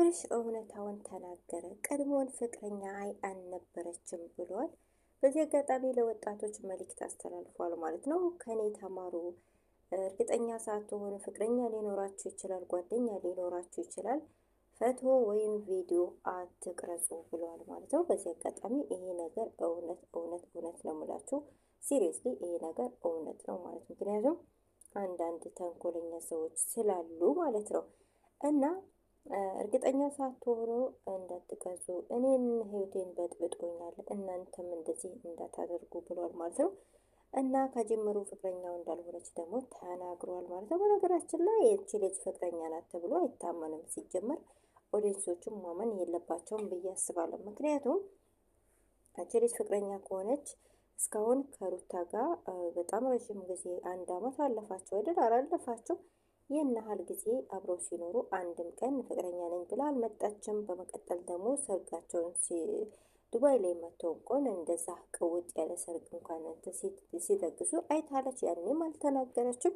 አብርሽ እውነታውን ተናገረ። ቀድሞውን ፍቅረኛ አልነበረችም ብሏል። በዚህ አጋጣሚ ለወጣቶች መልእክት አስተላልፏል ማለት ነው። ከኔ ተማሩ። እርግጠኛ ሳትሆኑ ፍቅረኛ ሊኖራችሁ ይችላል፣ ጓደኛ ሊኖራችሁ ይችላል። ፎቶ ወይም ቪዲዮ አትቅረጹ ብለዋል ማለት ነው። በዚህ አጋጣሚ ይሄ ነገር እውነት ነው የምላችሁ። ሲሪየስሊ ይሄ ነገር እውነት ነው ማለት ነው። ምክንያቱም አንዳንድ ተንኮለኛ ሰዎች ስላሉ ማለት ነው። እና እርግጠኛ ሳትሆኑ እንዳትቀርጹ፣ እኔን ህይወቴን በጥብጦኛል፣ እናንተም እንደዚህ እንዳታደርጉ ብሏል ማለት ነው። እና ከጀመሩ ፍቅረኛው እንዳልሆነች ደግሞ ተናግሯል ማለት ነው። በነገራችን ላይ ይህች ልጅ ፍቅረኛ ናት ተብሎ አይታመንም። ሲጀመር ኦዲየንሶቹም ማመን የለባቸውም ብዬ አስባለሁ። ምክንያቱም ይህች ልጅ ፍቅረኛ ከሆነች እስካሁን ከሩታ ጋር በጣም ረዥም ጊዜ 1 አመት አለፋቸው አይደል? አላለፋቸው ይህን ያህል ጊዜ አብረው ሲኖሩ አንድም ቀን ፍቅረኛ ነኝ ብላ አልመጣችም። በመቀጠል ደግሞ ሰርጋቸውን ዱባይ ላይ መጥተው እንኳን እንደዛ ቅውጥ ያለ ሰርግ እንኳን ሲደግሱ አይታለች። ያኔም አልተናገረችም።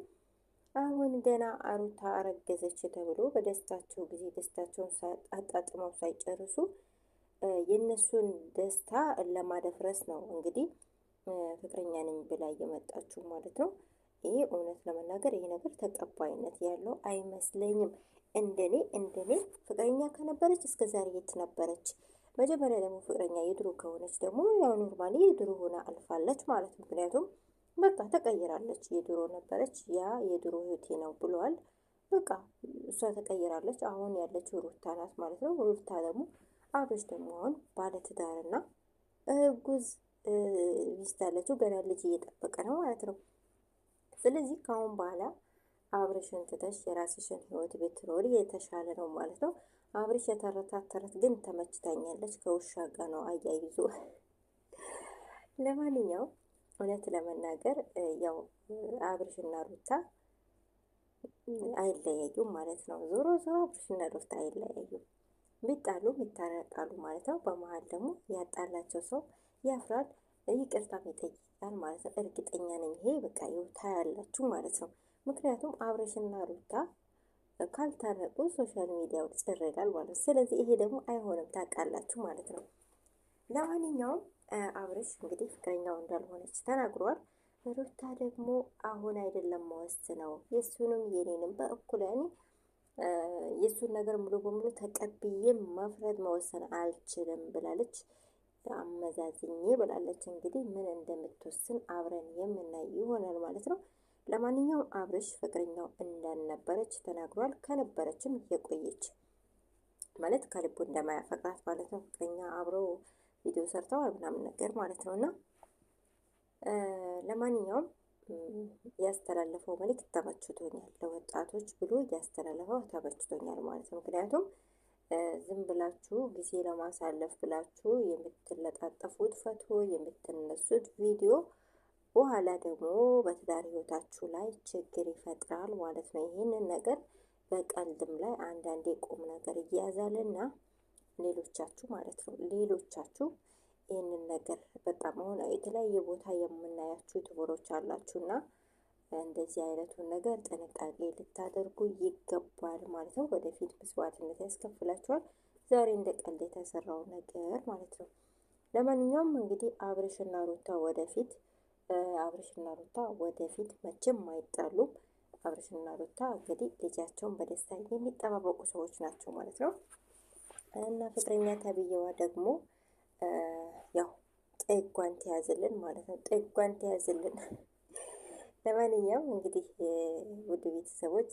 አሁን ገና ሩታ አረገዘች ተብሎ በደስታቸው ጊዜ ደስታቸውን አጣጥመው ሳይጨርሱ የነሱን ደስታ ለማደፍረስ ነው እንግዲህ ፍቅረኛ ነኝ ብላ እየመጣችሁ ማለት ነው። ይሄ እውነት ለመናገር ይሄ ነገር ተቀባይነት ያለው አይመስለኝም። እንደኔ ፍቅረኛ ከነበረች እስከ ዛሬ የት ነበረች? መጀመሪያ ደግሞ ፍቅረኛ የድሮ ከሆነች ደግሞ ያው ኖርማሊ የድሮ ሆና አልፋለች ማለት ነው። ምክንያቱም በቃ ተቀይራለች። የድሮ ነበረች፣ ያ የድሮ ህይወቴ ነው ብለዋል። በቃ እሷ ተቀይራለች። አሁን ያለችው ሩታ ናት ማለት ነው። ሩታ ደግሞ አብርሽ ደግሞ አሁን ባለትዳርና እርጉዝ ሚስት አለችው። ገና ልጅ እየጠበቀ ነው ማለት ነው። ስለዚህ ከአሁን በኋላ አብርሽን ትተሽ የራስሽን ህይወት ብትኖሪ የተሻለ ነው ማለት ነው። አብርሽ የተረታት ተረት ግን ተመችታኛለች። ከውሻ ጋር ነው አያይዞ። ለማንኛውም እውነት ለመናገር ያው አብርሽና ሩታ አይለያዩም ማለት ነው። ዞሮ አብርሽና ሩታ አይለያዩም። ቢጣሉም ይታረቃሉ ማለት ነው። በመሀል ደግሞ ያጣላቸው ሰው ያፍራል፣ ይቅርታም ይጠይቃል ማለት ነው። እርግጠኛ ነኝ ይሄ በቃ ታያላችሁ ማለት ነው። ምክንያቱም አብርሽና ሩታ ካልታረቁ ሶሻል ሚዲያው ጭር ይላል ማለት ነው። ስለዚህ ይሄ ደግሞ አይሆንም ታውቃላችሁ ማለት ነው። ለማንኛውም አብርሽ እንግዲህ ፍቅረኛው እንዳልሆነች ተናግሯል። ሩታ ደግሞ አሁን አይደለም መወስነው የሱንም የኔንም በእኩል ያኔ የሱን ነገር ሙሉ በሙሉ ተቀብዬ መፍረድ መወሰን አልችልም ብላለች። አመዛዝኜ ብላለች። እንግዲህ ምን እንደምትወስን አብረን የምናይ ይሆናል ማለት ነው። ለማንኛውም አብርሽ ፍቅረኛው እንዳልነበረች ተናግሯል። ከነበረችም የቆየች ማለት ከልቡ እንደማያፈቅራት ማለት ነው። ፍቅረኛ አብረው ቪዲዮ ሰርተዋል ምናምን ነገር ማለት ነው። እና ለማንኛውም ያስተላለፈው መልእክት ተመችቶኛል፣ ለወጣቶች ብሎ ያስተላለፈው ተመችቶኛል ማለት ነው። ምክንያቱም ዝም ብላችሁ ጊዜ ለማሳለፍ ብላችሁ የምትለጣጠፉት ፎቶ የምትነሱት ቪዲዮ በኋላ ደግሞ በትዳር ህይወታችሁ ላይ ችግር ይፈጥራል ማለት ነው። ይህንን ነገር በቀልድም ላይ አንዳንዴ ቁም ነገር እያያዛልና ሌሎቻችሁ ማለት ነው ሌሎቻችሁ ይህንን ነገር በጣም ሆነ የተለያየ ቦታ የምናያችሁ ዩቱበሮች አላችሁና እንደዚህ አይነቱን ነገር ጥንቃቄ ልታደርጉ ይገባል ማለት ነው። ወደፊት መስዋዕትነት ያስከፍላችኋል። ዛሬ እንደ ቀልድ የተሰራው ነገር ማለት ነው። ለማንኛውም እንግዲህ አብርሽና ሩታ ወደፊት መቼም አይጣሉም። አብርሽና ሩታ እንግዲህ ልጃቸውን በደስታ የሚጠባበቁ ሰዎች ናቸው ማለት ነው። እና ፍቅረኛ ተብዬዋ ደግሞ ያው ጥጓን ተያዝልን ማለት ነው። ጥጓን ተያዝልን። ለማንኛውም እንግዲህ ውድ ቤተሰቦች